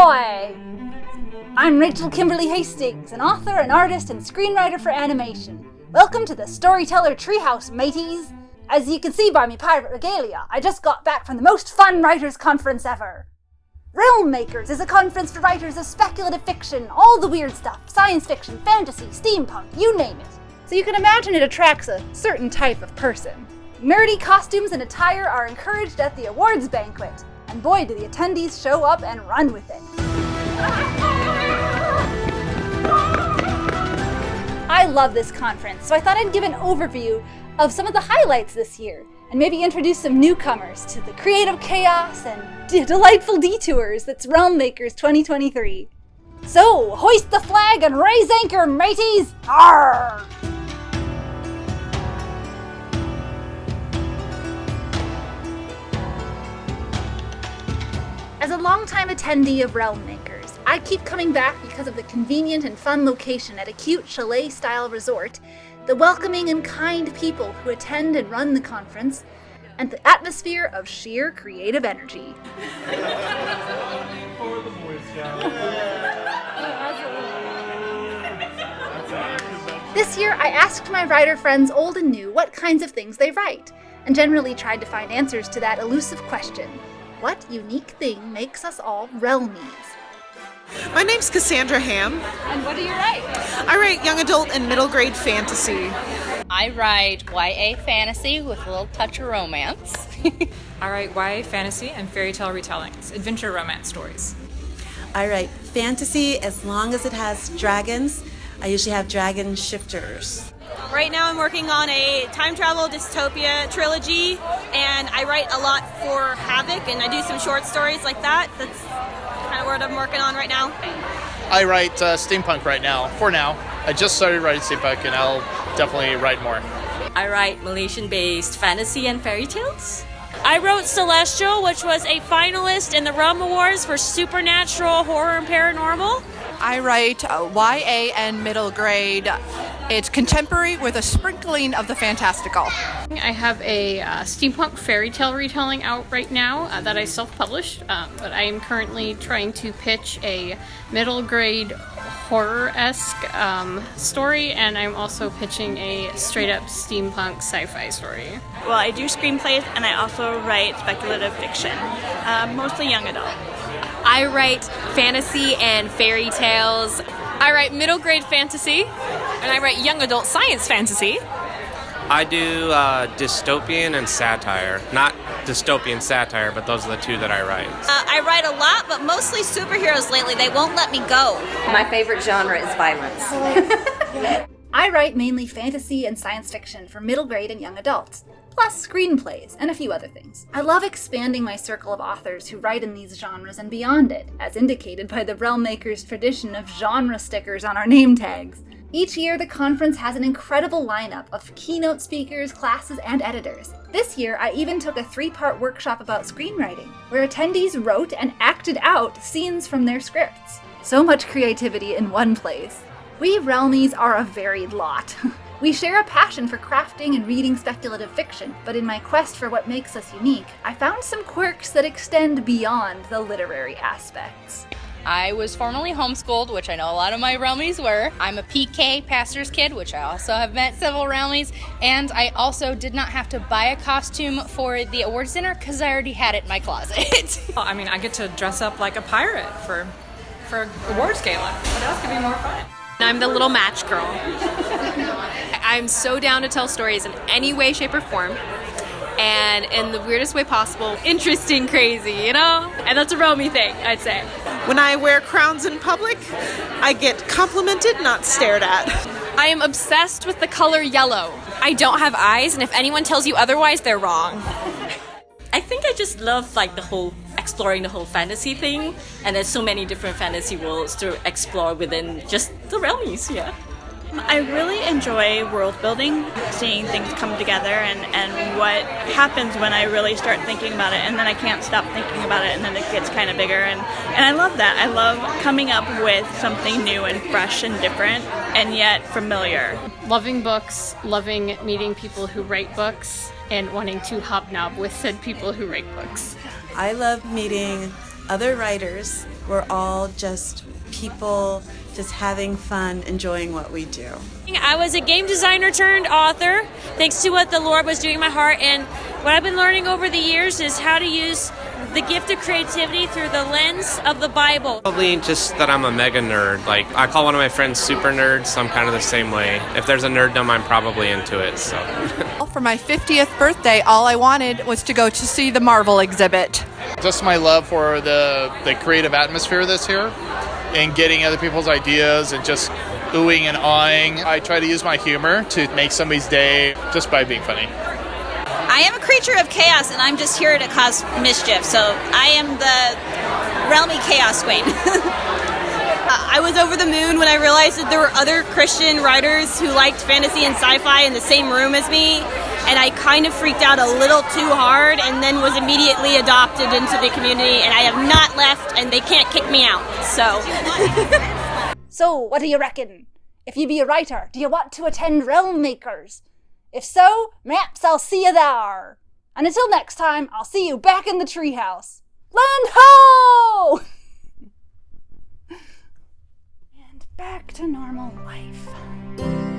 Ahoy! I'm Rachel Kimberly Hastings, an author, an artist, and screenwriter for animation. Welcome to the Storyteller Treehouse, mateys! As you can see by me pirate regalia, I just got back from the most fun writers' conference ever. Realm Makers is a conference for writers of speculative fiction, all the weird stuff, science fiction, fantasy, steampunk, you name it. So you can imagine it attracts a certain type of person. Nerdy costumes and attire are encouraged at the awards banquet, and boy do the attendees show up and run with it. I love this conference, so I thought I'd give an overview of some of the highlights this year, and maybe introduce some newcomers to the creative chaos and delightful detours that's Realm Makers 2023. So, hoist the flag and raise anchor, mateys! Arrgh! As a longtime attendee of Realm Makers, I keep coming back because of the convenient and fun location at a cute chalet-style resort, the welcoming and kind people who attend and run the conference, and the atmosphere of sheer creative energy. This year, I asked my writer friends old and new what kinds of things they write, and generally tried to find answers to that elusive question. What unique thing makes us all Realmies? My name's Cassandra Ham. And what do you write? I write young adult and middle grade fantasy. I write YA fantasy with a little touch of romance. I write YA fantasy and fairy tale retellings, adventure romance stories. I write fantasy as long as it has dragons. I usually have dragon shifters. Right now I'm working on a time travel dystopia trilogy, and I write a lot for Havoc, and I do some short stories like that. That's kind of what I'm working on right now. I write steampunk right now, for now. I just started writing steampunk, and I'll definitely write more. I write Malaysian-based fantasy and fairy tales. I wrote Celestial, which was a finalist in the Realm Awards for supernatural, horror, and paranormal. I write YA and middle grade. It's contemporary with a sprinkling of the fantastical. I have a steampunk fairy tale retelling out right now that I self-published, but I am currently trying to pitch a middle grade horror-esque story, and I'm also pitching a straight-up steampunk sci-fi story. Well, I do screenplays, and I also write speculative fiction, mostly young adult. I write fantasy and fairy tales. I write middle grade fantasy, and I write young adult science fantasy. I do dystopian and satire. Not dystopian satire, but those are the two that I write. I write a lot, but mostly superheroes lately. They won't let me go. My favorite genre is violence. I write mainly fantasy and science fiction for middle grade and young adults, plus screenplays and a few other things. I love expanding my circle of authors who write in these genres and beyond it, as indicated by the Realm Makers' tradition of genre stickers on our name tags. Each year, the conference has an incredible lineup of keynote speakers, classes, and editors. This year, I even took a 3-part workshop about screenwriting, where attendees wrote and acted out scenes from their scripts. So much creativity in one place. We Realmies are a varied lot. We share a passion for crafting and reading speculative fiction, but in my quest for what makes us unique, I found some quirks that extend beyond the literary aspects. I was formerly homeschooled, which I know a lot of my Realmies were. I'm a PK pastor's kid, which I also have met several Realmies, and I also did not have to buy a costume for the awards dinner because I already had it in my closet. Well, I mean, I get to dress up like a pirate for awards gala. What else could be more fun? I'm the little match girl. I'm so down to tell stories in any way, shape, or form, and in the weirdest way possible. Interesting, crazy, you know? And that's a Realmy thing, I'd say. When I wear crowns in public, I get complimented, not stared at. I am obsessed with the color yellow. I don't have eyes, and if anyone tells you otherwise, they're wrong. I think I just love like exploring the whole fantasy thing, and there's so many different fantasy worlds to explore within just the Realmies, yeah. I really enjoy world building, seeing things come together and what happens when I really start thinking about it, and then I can't stop thinking about it, and then it gets kind of bigger, and I love that. I love coming up with something new and fresh and different and yet familiar. Loving books, loving meeting people who write books, and wanting to hobnob with said people who write books. I love meeting other writers We're all just people just having fun, enjoying what we do. I was a game designer turned author, thanks to what the Lord was doing in my heart. And what I've been learning over the years is how to use the gift of creativity through the lens of the Bible. Probably just that I'm a mega nerd. Like, I call one of my friends super nerd, so I'm kind of the same way. If there's a nerddom, I'm probably into it, so. For my 50th birthday, all I wanted was to go to see the Marvel exhibit. Just my love for the creative atmosphere that's here and getting other people's ideas and just oohing and awing. I try to use my humor to make somebody's day just by being funny. I am a creature of chaos, and I'm just here to cause mischief, so I am the Realmy Chaos Queen. I was over the moon when I realized that there were other Christian writers who liked fantasy and sci-fi in the same room as me, and I kind of freaked out a little too hard and then was immediately adopted into the community, and I have not left, and they can't kick me out, so. So, what do you reckon? If you be a writer, do you want to attend Realm Makers? If so, maps, I'll see you there. And until next time, I'll see you back in the treehouse. Land ho! And back to normal life.